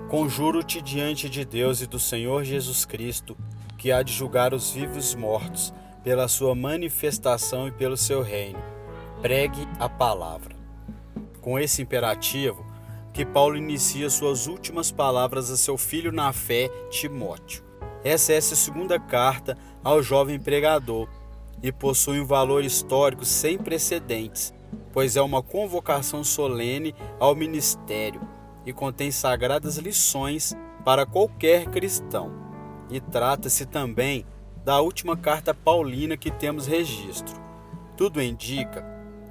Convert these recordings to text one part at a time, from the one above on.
Conjuro-te diante de Deus e do Senhor Jesus Cristo, que há de julgar os vivos e os mortos, pela sua manifestação e pelo seu reino. Pregue a palavra. Com esse imperativo, que Paulo inicia suas últimas palavras a seu filho na fé, Timóteo. Essa é a segunda carta ao jovem pregador e possui um valor histórico sem precedentes, pois é uma convocação solene ao ministério e contém sagradas lições para qualquer cristão. E trata-se também da última carta paulina que temos registro. Tudo indica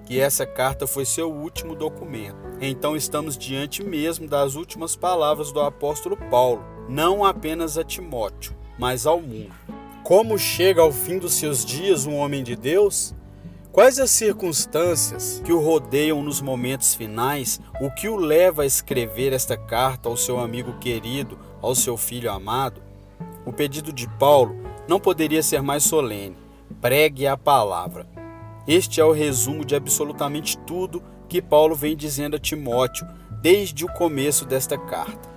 que essa carta foi seu último documento. Então estamos diante mesmo das últimas palavras do apóstolo Paulo, não apenas a Timóteo, mas ao mundo. Como chega ao fim dos seus dias um homem de Deus? Quais as circunstâncias que o rodeiam nos momentos finais, o que o leva a escrever esta carta ao seu amigo querido, ao seu filho amado? O pedido de Paulo não poderia ser mais solene. Pregue a palavra. Este é o resumo de absolutamente tudo que Paulo vem dizendo a Timóteo desde o começo desta carta.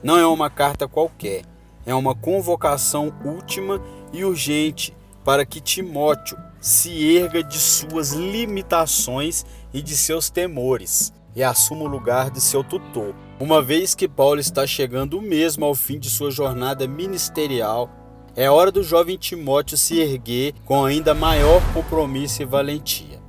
Não é uma carta qualquer, é uma convocação última e urgente para que Timóteo se erga de suas limitações e de seus temores e assuma o lugar de seu tutor. Uma vez que Paulo está chegando mesmo ao fim de sua jornada ministerial, é hora do jovem Timóteo se erguer com ainda maior compromisso e valentia.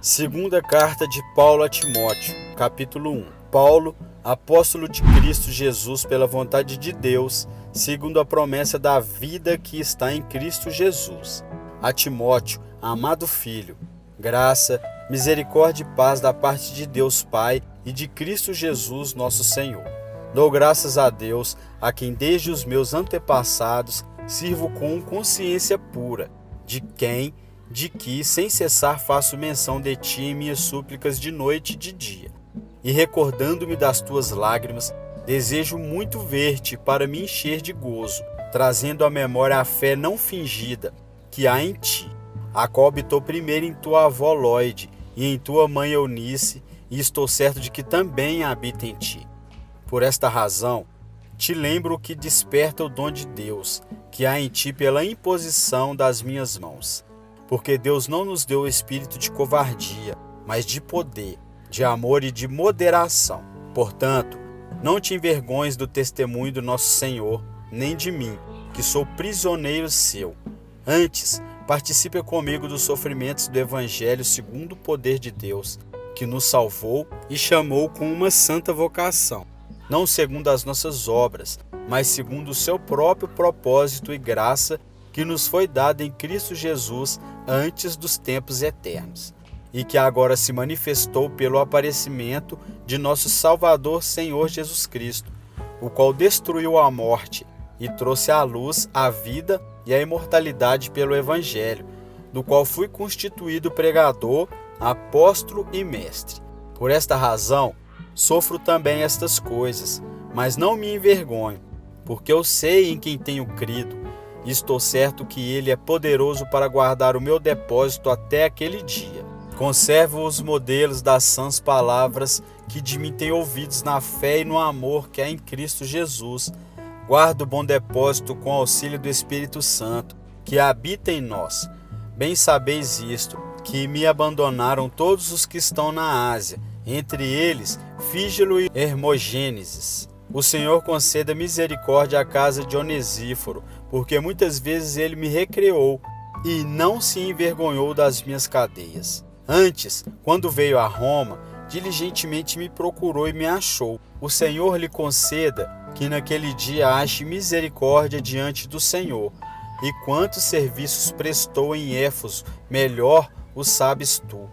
Segunda carta de Paulo a Timóteo, capítulo 1. Paulo, apóstolo de Cristo Jesus pela vontade de Deus, segundo a promessa da vida que está em Cristo Jesus. A Timóteo, amado filho, graça, misericórdia e paz da parte de Deus Pai e de Cristo Jesus nosso Senhor. Dou graças a Deus, a quem desde os meus antepassados sirvo com consciência pura, de que sem cessar faço menção de ti em minhas súplicas de noite e de dia. E recordando-me das tuas lágrimas, desejo muito ver-te para me encher de gozo, trazendo à memória a fé não fingida que há em ti, a qual habitou primeiro em tua avó Lóide e em tua mãe Eunice, e estou certo de que também habita em ti. Por esta razão, te lembro o que desperta o dom de Deus, que há em ti pela imposição das minhas mãos. Porque Deus não nos deu o espírito de covardia, mas de poder, de amor e de moderação. Portanto, não te envergonhes do testemunho do nosso Senhor, nem de mim, que sou prisioneiro seu. Antes, participe comigo dos sofrimentos do Evangelho segundo o poder de Deus, que nos salvou e chamou com uma santa vocação. Não segundo as nossas obras, mas segundo o seu próprio propósito e graça que nos foi dada em Cristo Jesus antes dos tempos eternos, e que agora se manifestou pelo aparecimento de nosso Salvador Senhor Jesus Cristo, o qual destruiu a morte e trouxe à luz a vida e a imortalidade pelo Evangelho, do qual fui constituído pregador, apóstolo e mestre. Por esta razão, sofro também estas coisas, mas não me envergonho, porque eu sei em quem tenho crido, e estou certo que Ele é poderoso para guardar o meu depósito até aquele dia. Conservo os modelos das sãs palavras que de mim têm ouvidos na fé e no amor que há em Cristo Jesus. Guardo o bom depósito com auxílio do Espírito Santo, que habita em nós. Bem sabeis isto, que me abandonaram todos os que estão na Ásia, entre eles Fígelo e Hermogênesis. O Senhor conceda misericórdia à casa de Onesíforo, porque muitas vezes ele me recreou e não se envergonhou das minhas cadeias. Antes, quando veio a Roma, diligentemente me procurou e me achou. O Senhor lhe conceda que naquele dia ache misericórdia diante do Senhor. E quantos serviços prestou em Éfeso, melhor o sabes tu.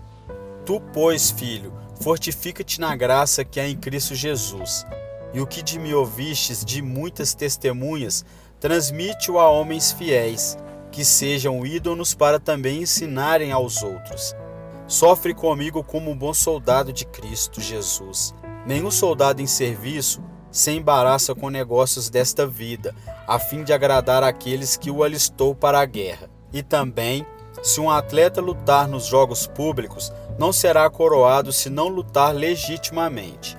Tu, pois, filho, fortifica-te na graça que há em Cristo Jesus. E o que de mim ouvistes de muitas testemunhas, transmite-o a homens fiéis, que sejam ídolos para também ensinarem aos outros. Sofre comigo como um bom soldado de Cristo Jesus. Nenhum soldado em serviço se embaraça com negócios desta vida, a fim de agradar aqueles que o alistou para a guerra. E também, se um atleta lutar nos jogos públicos, não será coroado se não lutar legitimamente.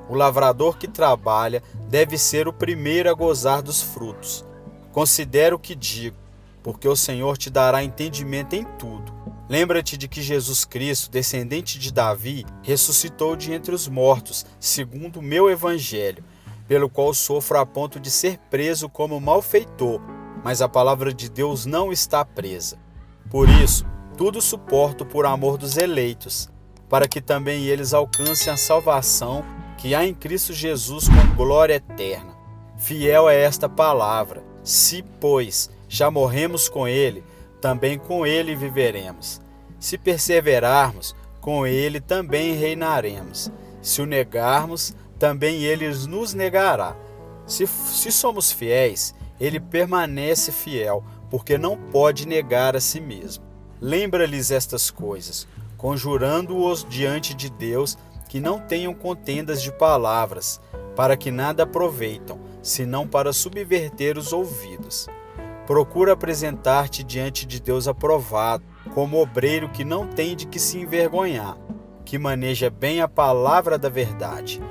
O lavrador que trabalha deve ser o primeiro a gozar dos frutos. Considera o que digo, porque o Senhor te dará entendimento em tudo. Lembra-te de que Jesus Cristo, descendente de Davi, ressuscitou de entre os mortos, segundo o meu evangelho, pelo qual sofro a ponto de ser preso como malfeitor, mas a palavra de Deus não está presa. Por isso, tudo suporto por amor dos eleitos, para que também eles alcancem a salvação que há em Cristo Jesus com glória eterna. Fiel é esta palavra. Se, pois, já morremos com ele, também com ele viveremos. Se perseverarmos, com ele também reinaremos. Se o negarmos, também ele nos negará. Se somos fiéis, ele permanece fiel, porque não pode negar a si mesmo. Lembra-lhes estas coisas, conjurando-os diante de Deus, que não tenham contendas de palavras, para que nada aproveitam, senão para subverter os ouvidos. Procura apresentar-te diante de Deus aprovado, como obreiro que não tem de que se envergonhar, que maneja bem a palavra da verdade.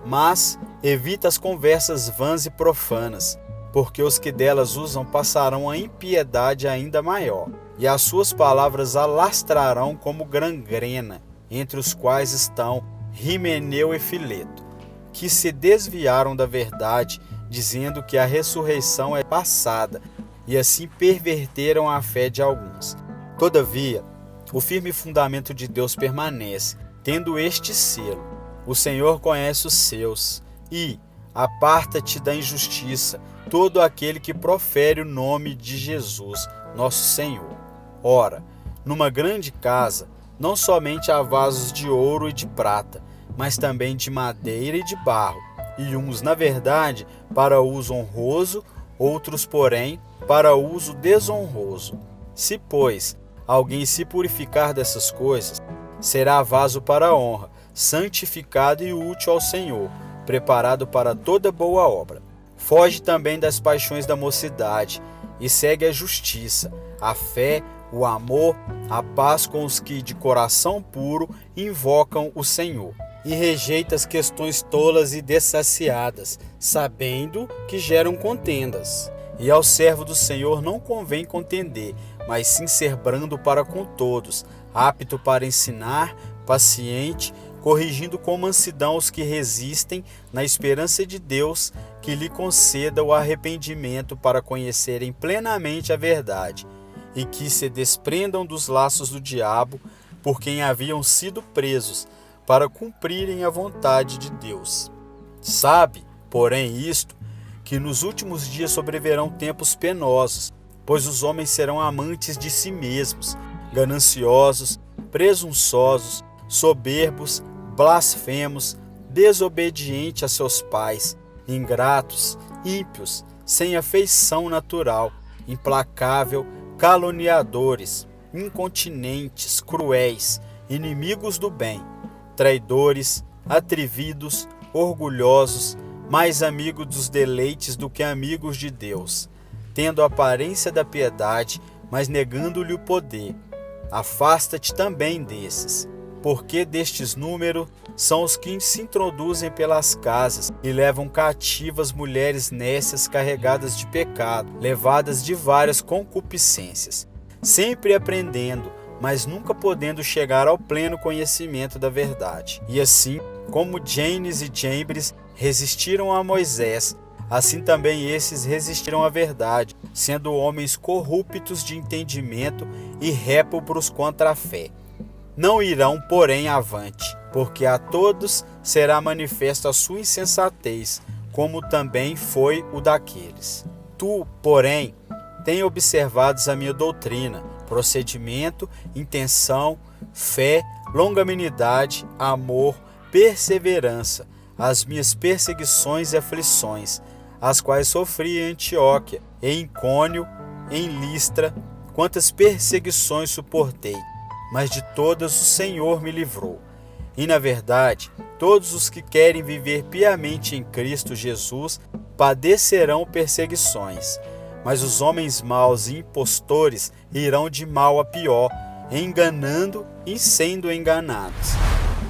Mas evita as conversas vãs e profanas, porque os que delas usam passarão a impiedade ainda maior, e as suas palavras alastrarão como gangrena, entre os quais estão Himeneu e Fileto, que se desviaram da verdade, dizendo que a ressurreição é passada, e assim perverteram a fé de alguns. Todavia, o firme fundamento de Deus permanece, tendo este selo: o Senhor conhece os seus, e aparta-te da injustiça todo aquele que profere o nome de Jesus, nosso Senhor. Ora, numa grande casa, não somente há vasos de ouro e de prata, mas também de madeira e de barro, e uns, na verdade, para uso honroso, outros, porém, para uso desonroso. Se, pois, alguém se purificar dessas coisas, será vaso para a honra, santificado e útil ao Senhor, preparado para toda boa obra. Foge também das paixões da mocidade, e segue a justiça, a fé, o amor, a paz com os que de coração puro invocam o Senhor. E rejeita as questões tolas e dessaciadas, sabendo que geram contendas. E ao servo do Senhor não convém contender, mas sim ser brando para com todos, apto para ensinar, paciente, corrigindo com mansidão os que resistem, na esperança de Deus, que lhe conceda o arrependimento para conhecerem plenamente a verdade, e que se desprendam dos laços do diabo, por quem haviam sido presos, para cumprirem a vontade de Deus. Sabe, porém, isto, que nos últimos dias sobrevirão tempos penosos, pois os homens serão amantes de si mesmos, gananciosos, presunçosos, soberbos, blasfemos, desobedientes a seus pais, ingratos, ímpios, sem afeição natural, implacável, caluniadores, incontinentes, cruéis, inimigos do bem, traidores, atrevidos, orgulhosos, mais amigos dos deleites do que amigos de Deus, tendo a aparência da piedade, mas negando-lhe o poder. Afasta-te também desses, porque destes número são os que se introduzem pelas casas e levam cativas mulheres nécias carregadas de pecado, levadas de várias concupiscências, sempre aprendendo, mas nunca podendo chegar ao pleno conhecimento da verdade. E assim, como Janes e Jambres resistiram a Moisés, assim também esses resistiram à verdade, sendo homens corruptos de entendimento e réprobos contra a fé. Não irão, porém, avante, porque a todos será manifesta a sua insensatez, como também foi o daqueles. Tu, porém, tem observado a minha doutrina, procedimento, intenção, fé, longanimidade, amor, perseverança, as minhas perseguições e aflições, as quais sofri em Antioquia, em Icônio, em Listra, quantas perseguições suportei, mas de todas o Senhor me livrou. E, na verdade, todos os que querem viver piamente em Cristo Jesus padecerão perseguições, mas os homens maus e impostores irão de mal a pior, enganando e sendo enganados.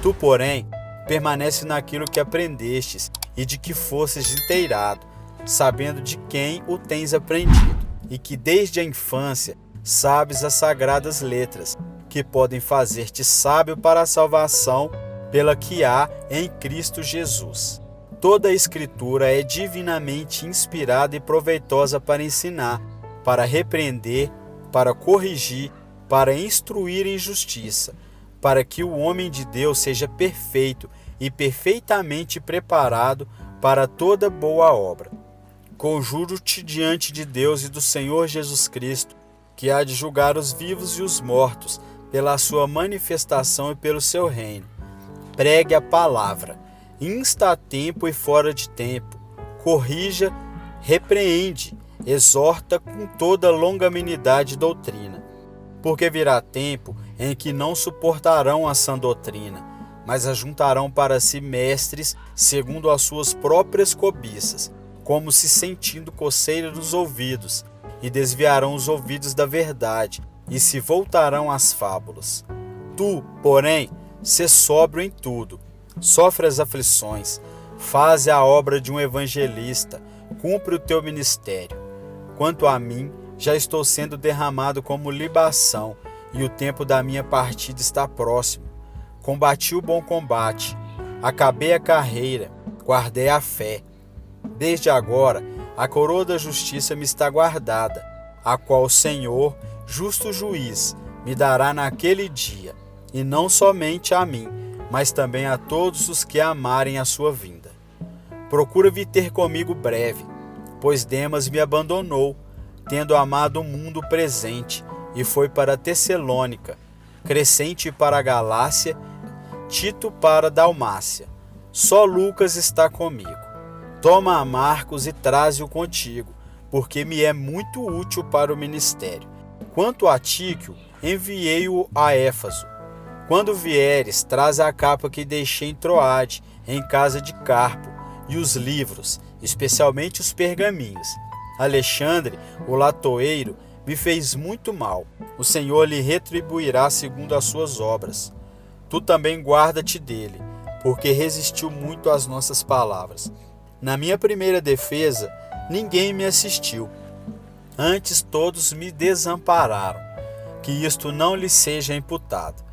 Tu, porém, permanece naquilo que aprendestes e de que fostes inteirado, sabendo de quem o tens aprendido, e que desde a infância sabes as sagradas letras, que podem fazer-te sábio para a salvação pela que há em Cristo Jesus. Toda a Escritura é divinamente inspirada e proveitosa para ensinar, para repreender, para corrigir, para instruir em justiça, para que o homem de Deus seja perfeito e perfeitamente preparado para toda boa obra. Conjuro-te diante de Deus e do Senhor Jesus Cristo, que há de julgar os vivos e os mortos, pela sua manifestação e pelo seu reino. Pregue a palavra, insta a tempo e fora de tempo, corrija, repreende, exorta com toda longanimidade e doutrina. Porque virá tempo em que não suportarão a sã doutrina, mas ajuntarão para si mestres segundo as suas próprias cobiças, como se sentindo coceira nos ouvidos, e desviarão os ouvidos da verdade, e se voltarão às fábulas. Tu, porém, sê sóbrio em tudo, sofre as aflições, faze a obra de um evangelista, cumpre o teu ministério. Quanto a mim, já estou sendo derramado como libação, e o tempo da minha partida está próximo. Combati o bom combate, acabei a carreira, guardei a fé. Desde agora, a coroa da justiça me está guardada, a qual o Senhor, justo juiz, me dará naquele dia, e não somente a mim, mas também a todos os que amarem a sua vinda. Procura vir ter comigo breve, pois Demas me abandonou, tendo amado o mundo presente, e foi para Tessalônica, Crescente para a Galácia, Tito para a Dalmácia. Só Lucas está comigo. Toma a Marcos e traze-o contigo, porque me é muito útil para o ministério. Quanto a Tíquico, enviei-o a Éfaso. Quando vieres, traz a capa que deixei em Troade, em casa de Carpo, e os livros, especialmente os pergaminhos. Alexandre, o latoeiro, me fez muito mal. O Senhor lhe retribuirá segundo as suas obras. Tu também guarda-te dele, porque resistiu muito às nossas palavras. Na minha primeira defesa, ninguém me assistiu. Antes todos me desampararam. Que isto não lhe seja imputado.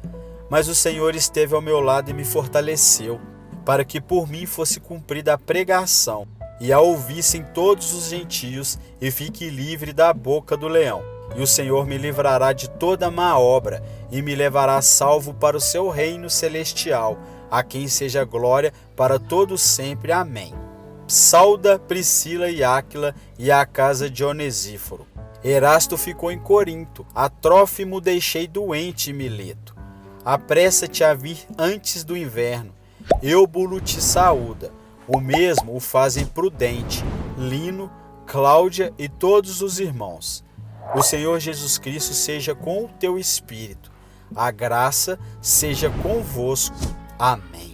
Mas o Senhor esteve ao meu lado e me fortaleceu, para que por mim fosse cumprida a pregação, e a ouvissem todos os gentios, e fique livre da boca do leão. E o Senhor me livrará de toda má obra, e me levará salvo para o seu reino celestial, a quem seja glória para todos sempre. Amém. Sauda Priscila e Áquila e a casa de Onesíforo. Erasto ficou em Corinto, a Trófimo deixei doente em Mileto. Apressa-te a vir antes do inverno. Eubulo te saúda. O mesmo o fazem Prudente, Lino, Cláudia e todos os irmãos. O Senhor Jesus Cristo seja com o teu espírito. A graça seja convosco. Amém.